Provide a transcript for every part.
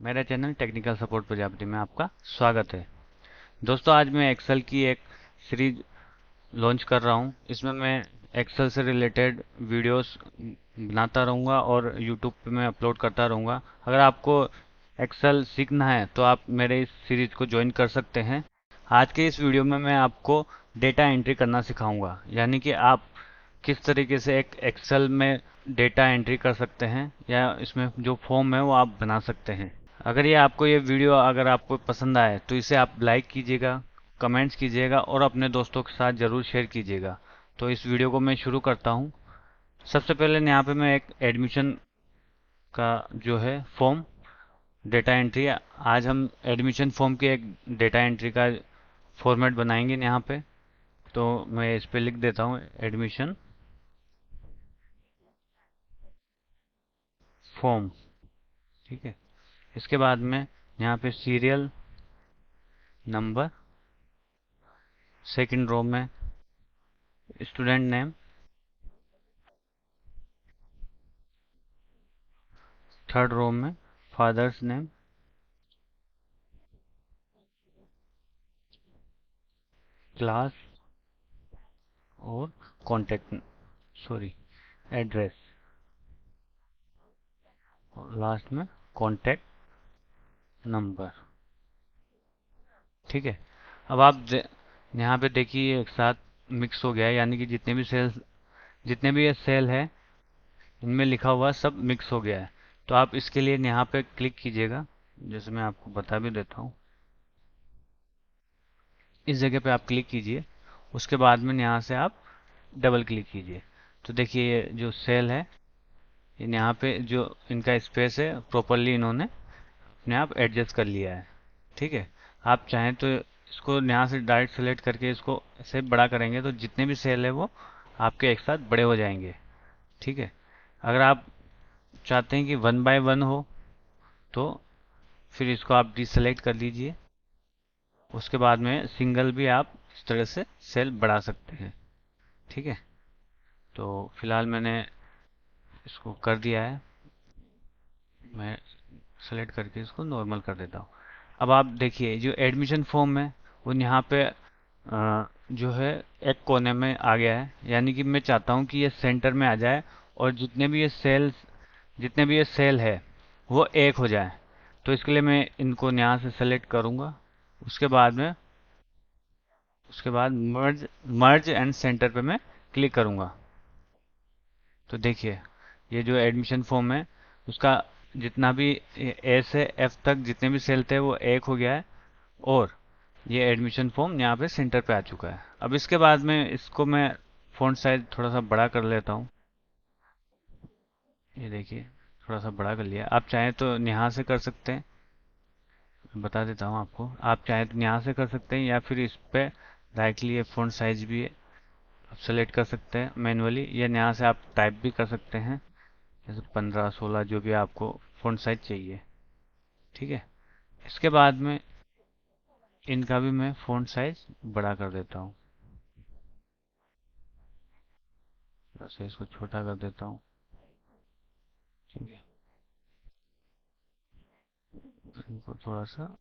मेरा channel technical support Prajapati में आपका स्वागत है। दोस्तों, आज मैं एक्सेल की एक सीरीज लॉन्च कर रहा हूं। इसमें मैं एक्सेल से रिलेटेड वीडियोस बनाता रहूंगा और यूट्यूब पे मैं अपलोड करता रहूंगा। अगर आपको एक्सेल सीखना है तो आप मेरे इस सीरीज को ज्वाइन कर सकते हैं। आज के इस वीडियो में मैं आपको डेटा एंट्री करना सिखाऊंगा, यानी कि आप किस तरीके से एक एक्सेल में डेटा एंट्री कर सकते हैं या इसमें जो फॉर्म है वो आप बना सकते हैं। अगर ये वीडियो अगर आपको पसंद आए तो इसे आप लाइक कीजिएगा, कमेंट्स कीजिएगा और अपने दोस्तों के साथ ज़रूर शेयर कीजिएगा। तो इस वीडियो को मैं शुरू करता हूँ। सबसे पहले यहाँ पे मैं एक एडमिशन का जो है फॉर्म डेटा एंट्री, आज हम एडमिशन फॉर्म के एक डेटा एंट्री का फॉर्मेट बनाएंगे यहाँ पे। तो मैं इस पे लिख देता हूँ एडमिशन फॉर्म। ठीक है। इसके बाद में यहाँ पे सीरियल नंबर, सेकंड रो में स्टूडेंट नेम, थर्ड रो में फादर्स नेम, क्लास और कॉन्टेक्ट सॉरी एड्रेस, और लास्ट में कॉन्टेक्ट नंबर। ठीक है। अब आप यहाँ पे देखिए एक साथ मिक्स हो गया है, यानी कि जितने भी ये सेल है इनमें लिखा हुआ सब मिक्स हो गया है। तो आप इसके लिए यहाँ पे क्लिक कीजिएगा, जैसे मैं आपको बता भी देता हूँ। इस जगह पे आप क्लिक कीजिए, उसके बाद में यहाँ से आप डबल क्लिक कीजिए। तो देखिए ये जो सेल है, यहाँ पे जो इनका स्पेस है प्रॉपरली इन्होंने अपने आप एडजस्ट कर लिया है। ठीक है। आप चाहें तो इसको यहाँ से डायरेक्ट सेलेक्ट करके इसको ऐसे बड़ा करेंगे तो जितने भी सेल है वो आपके एक साथ बड़े हो जाएंगे। ठीक है। अगर आप चाहते हैं कि वन बाय वन हो तो फिर इसको आप डिसेलेक्ट कर लीजिए। उसके बाद में सिंगल भी आप इस तरह से सेल बढ़ा सकते हैं। ठीक है। तो फिलहाल मैंने इसको कर दिया है, मैं सेलेक्ट करके इसको नॉर्मल कर देता हूँ। अब आप देखिए जो एडमिशन फॉर्म है वो यहाँ पे जो है एक कोने में आ गया है, यानी कि मैं चाहता हूँ कि ये सेंटर में आ जाए और जितने भी ये सेल है वो एक हो जाए। तो इसके लिए मैं इनको यहाँ से सेलेक्ट करूँगा। उसके बाद में उसके बाद मर्ज एंड सेंटर पे मैं क्लिक करूँगा। तो देखिए ये जो एडमिशन फॉर्म है उसका जितना भी ए से एफ तक जितने भी सेल थे वो एक हो गया है और ये एडमिशन फॉर्म यहाँ पे सेंटर पे आ चुका है। अब इसके बाद में इसको मैं फ़ॉन्ट साइज थोड़ा सा बड़ा कर लेता हूँ। ये देखिए थोड़ा सा बड़ा कर लिया। आप चाहें तो यहाँ से कर सकते हैं, बता देता हूँ आपको। आप चाहें तो यहाँ से कर सकते हैं या फिर इस पे डायरेक्टली ये फ़ॉन्ट साइज भी आप सेलेक्ट कर सकते हैं मैनुअली, या यहाँ से आप टाइप भी कर सकते हैं, जैसे 15 16 जो भी आपको फ़ॉन्ट साइज चाहिए। ठीक है। इसके बाद में इनका भी मैं फ़ॉन्ट साइज बड़ा कर देता हूँ, वैसे इसको छोटा कर देता हूँ। ठीक है। इनको थोड़ा सा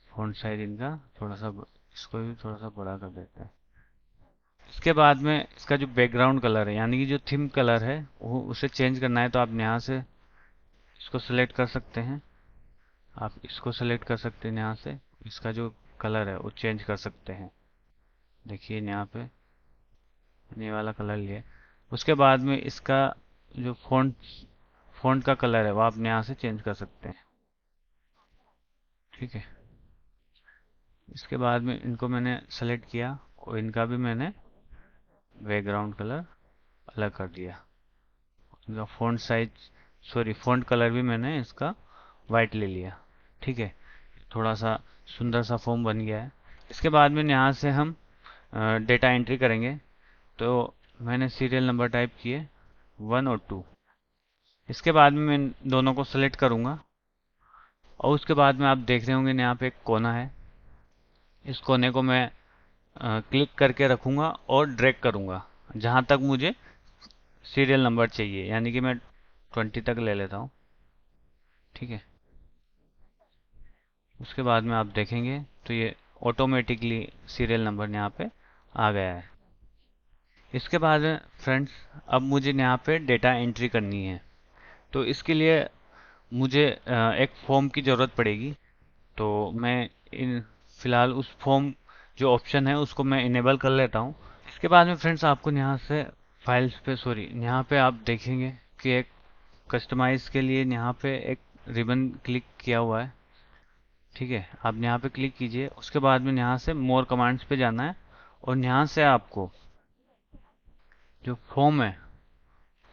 फ़ॉन्ट साइज इनका थोड़ा सा इसको भी थोड़ा सा बड़ा कर देते हैं। इसके बाद में इसका जो बैकग्राउंड कलर है, यानी कि जो थीम कलर है वो उसे चेंज करना है, तो आप यहाँ से इसको सेलेक्ट कर सकते हैं। आप इसको सेलेक्ट कर सकते हैं, यहाँ से इसका जो कलर है वो चेंज कर सकते हैं। देखिए यहाँ पे ये वाला कलर लिए। उसके बाद में इसका जो फ़ॉन्ट का कलर है वो आप यहाँ से चेंज कर सकते हैं। ठीक है। इसके बाद में इनको मैंने सेलेक्ट किया और इनका भी मैंने बैकग्राउंड कलर अलग कर दिया। इनका फ़ॉन्ट कलर भी मैंने इसका वाइट ले लिया। ठीक है। थोड़ा सा सुंदर सा फॉर्म बन गया है। इसके बाद में यहाँ से हम डेटा एंट्री करेंगे। तो मैंने सीरियल नंबर टाइप किए 1 और 2। इसके बाद में मैं दोनों को सेलेक्ट करूँगा और उसके बाद में आप देख रहे होंगे यहाँ पे एक कोना है। इस कोने को मैं क्लिक करके रखूँगा और ड्रैग करूँगा जहाँ तक मुझे सीरियल नंबर चाहिए, यानी कि मैं 20 तक ले लेता हूँ। ठीक है, उसके बाद में आप देखेंगे तो ये ऑटोमेटिकली सीरियल नंबर यहाँ पे आ गया है। इसके बाद में फ्रेंड्स, अब मुझे यहाँ पे डेटा एंट्री करनी है। तो इसके लिए मुझे एक फॉर्म की ज़रूरत पड़ेगी। तो मैं इन फिलहाल उस फॉर्म जो ऑप्शन है उसको मैं इनेबल कर लेता हूँ। इसके बाद में फ्रेंड्स, आपको यहाँ से फाइल्स पे, सॉरी, यहाँ पे आप देखेंगे कि एक कस्टमाइज के लिए यहाँ पे एक रिबन क्लिक किया हुआ है। ठीक है, आप यहाँ पे क्लिक कीजिए। उसके बाद में यहाँ से मोर कमांड्स पे जाना है और यहाँ से आपको जो फॉर्म है,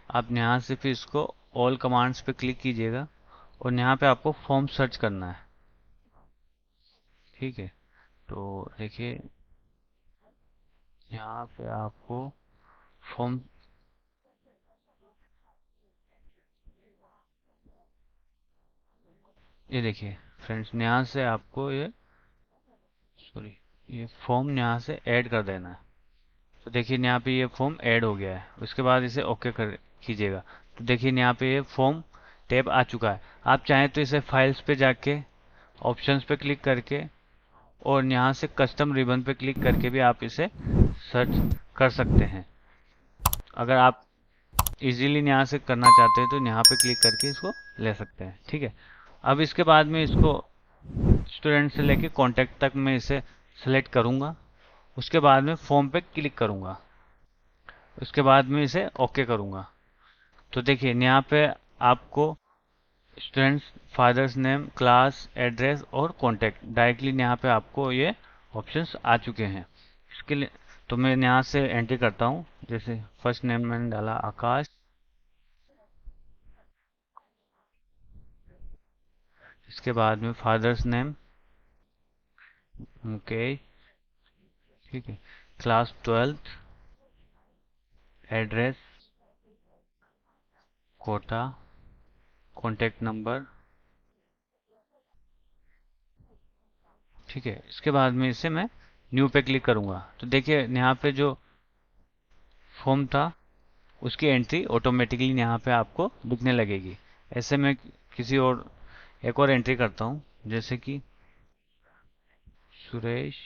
आप यहाँ से फिर इसको ऑल कमांड्स पे क्लिक कीजिएगा और यहाँ पे आपको फॉर्म सर्च करना है। ठीक है, तो देखिए यहाँ पे आपको फॉर्म, ये देखिए फ्रेंड्स, यहाँ से आपको ये, सॉरी, ये फॉर्म यहाँ से ऐड कर देना है। तो देखिए यहाँ पे ये फॉर्म ऐड हो गया है। उसके बाद इसे ओके कर कीजिएगा। तो देखिए यहाँ पे ये फॉर्म टैब आ चुका है। आप चाहें तो इसे फाइल्स पे जाके ऑप्शंस पे क्लिक करके और यहाँ से कस्टम रिबन पे क्लिक करके भी आप इसे सर्च कर सकते हैं। अगर आप इजीली यहाँ से करना चाहते हैं तो यहाँ पे क्लिक करके इसको ले सकते हैं। ठीक है, अब इसके बाद में इसको स्टूडेंट से लेके कॉन्टैक्ट तक मैं इसे सेलेक्ट करूँगा। उसके बाद में फॉर्म पे क्लिक करूँगा। उसके बाद में इसे ओके करूँगा। तो देखिए यहाँ पे आपको students, father's name, class, address और कॉन्टैक्ट डायरेक्टली यहाँ पे आपको ये ऑप्शंस आ चुके हैं। इसके लिए तो मैं यहाँ से एंट्री करता हूँ। जैसे फर्स्ट नेम मैंने डाला आकाश, इसके बाद में फादर्स नेम मुकेश, ठीक है, class 12th, address Kota, contact number. ठीक है, इसके बाद में इसे मैं न्यू पे क्लिक करूंगा। तो देखिए यहाँ पे जो फॉर्म था उसकी एंट्री ऑटोमेटिकली यहाँ पे आपको दिखने लगेगी। ऐसे में किसी और एक और एंट्री करता हूँ, जैसे कि सुरेश,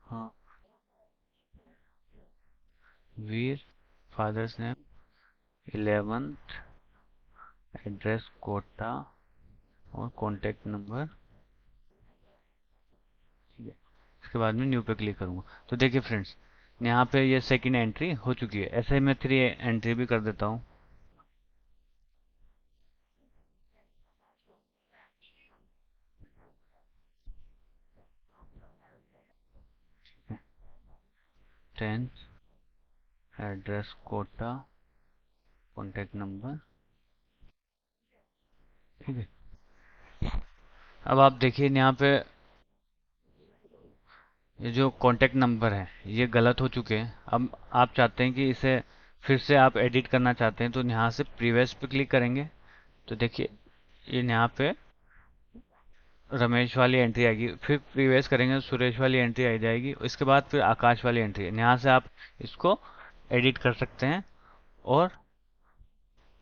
हाँ, Veer, father's name 11th, address Kota और कॉन्टैक्ट नंबर। ठीक है, इसके बाद में न्यू पे क्लिक करूंगा। तो देखिए फ्रेंड्स, यहाँ पे ये सेकंड एंट्री हो चुकी है। ऐसे ही मैं 3 एंट्री भी कर देता हूँ। 10th, address Kota, contact number. ठीक है, अब आप देखिए यहाँ पे ये जो कॉन्टैक्ट नंबर है ये गलत हो चुके हैं। अब आप चाहते हैं कि इसे फिर से आप एडिट करना चाहते हैं, तो यहाँ से प्रीवियस पे क्लिक करेंगे। तो देखिए ये यहाँ पे रमेश वाली एंट्री आएगी, फिर प्रीवियस करेंगे तो सुरेश वाली एंट्री आ जाएगी। इसके बाद फिर आकाश वाली एंट्री है। यहाँ से आप इसको एडिट कर सकते हैं और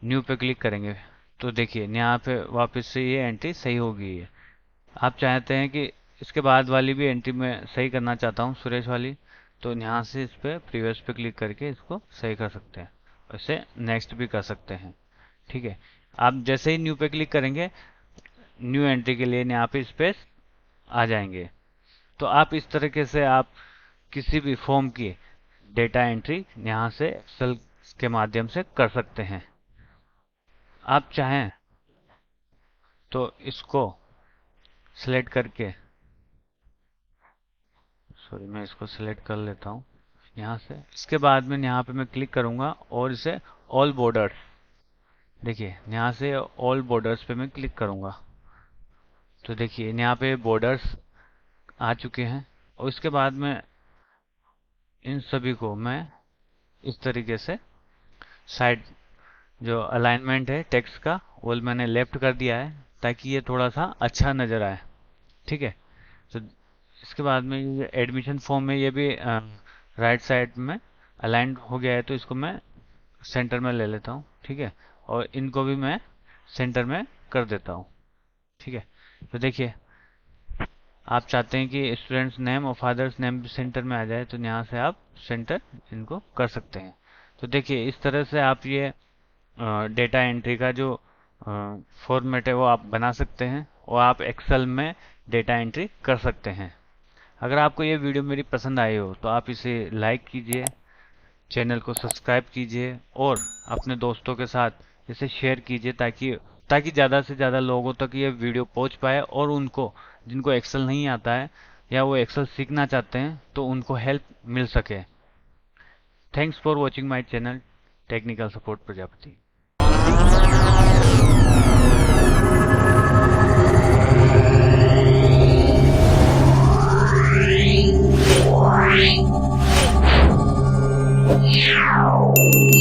न्यू पे क्लिक करेंगे। तो देखिए यहाँ पे वापस से ये एंट्री सही हो गई है। आप चाहते हैं कि इसके बाद वाली भी एंट्री में सही करना चाहता हूँ, सुरेश वाली, तो यहाँ से इस पे प्रीवियस पे क्लिक करके इसको सही कर सकते हैं। वैसे नेक्स्ट भी कर सकते हैं। ठीक है, आप जैसे ही न्यू पे क्लिक करेंगे न्यू एंट्री के लिए यहाँ पे स्पेस आ जाएंगे। तो आप इस तरीके से आप किसी भी फॉर्म की डेटा एंट्री यहाँ से एक्सेल के माध्यम से कर सकते हैं। आप चाहें तो इसको सिलेक्ट करके, सॉरी, मैं इसको सिलेक्ट कर लेता हूँ यहाँ से। इसके बाद में यहाँ पे मैं क्लिक करूँगा और इसे ऑल बॉर्डर्स, देखिए यहाँ से ऑल बॉर्डर्स पे मैं क्लिक करूँगा। तो देखिए यहाँ पे बॉर्डर्स आ चुके हैं और इसके बाद में इन सभी को मैं इस तरीके से साइड, जो अलाइनमेंट है टेक्स्ट का वो मैंने लेफ्ट कर दिया है ताकि ये थोड़ा सा अच्छा नजर आए। ठीक है, तो इसके बाद में ये एडमिशन फॉर्म में ये भी राइट साइड में अलाइंड हो गया है तो इसको मैं सेंटर में ले लेता हूँ, ठीक है, और इनको भी मैं सेंटर में कर देता हूँ, ठीक है। तो देखिए आप चाहते हैं कि स्टूडेंट्स नेम और फादर्स नेम भी सेंटर में आ जाए, तो यहाँ से आप सेंटर इनको कर सकते हैं। तो देखिए इस तरह से आप ये डेटा एंट्री का जो फॉर्मेट है वो आप बना सकते हैं और आप एक्सेल में डेटा एंट्री कर सकते हैं। अगर आपको ये वीडियो मेरी पसंद आई हो तो आप इसे लाइक कीजिए, चैनल को सब्सक्राइब कीजिए और अपने दोस्तों के साथ इसे शेयर कीजिए ताकि ताकि ज़्यादा से ज़्यादा लोगों तक ये वीडियो पहुंच पाए और उनको जिनको एक्सेल नहीं आता है या वो एक्सेल सीखना चाहते हैं तो उनको हेल्प मिल सके। Thanks for watching my channel technical support Prajapati. Wow.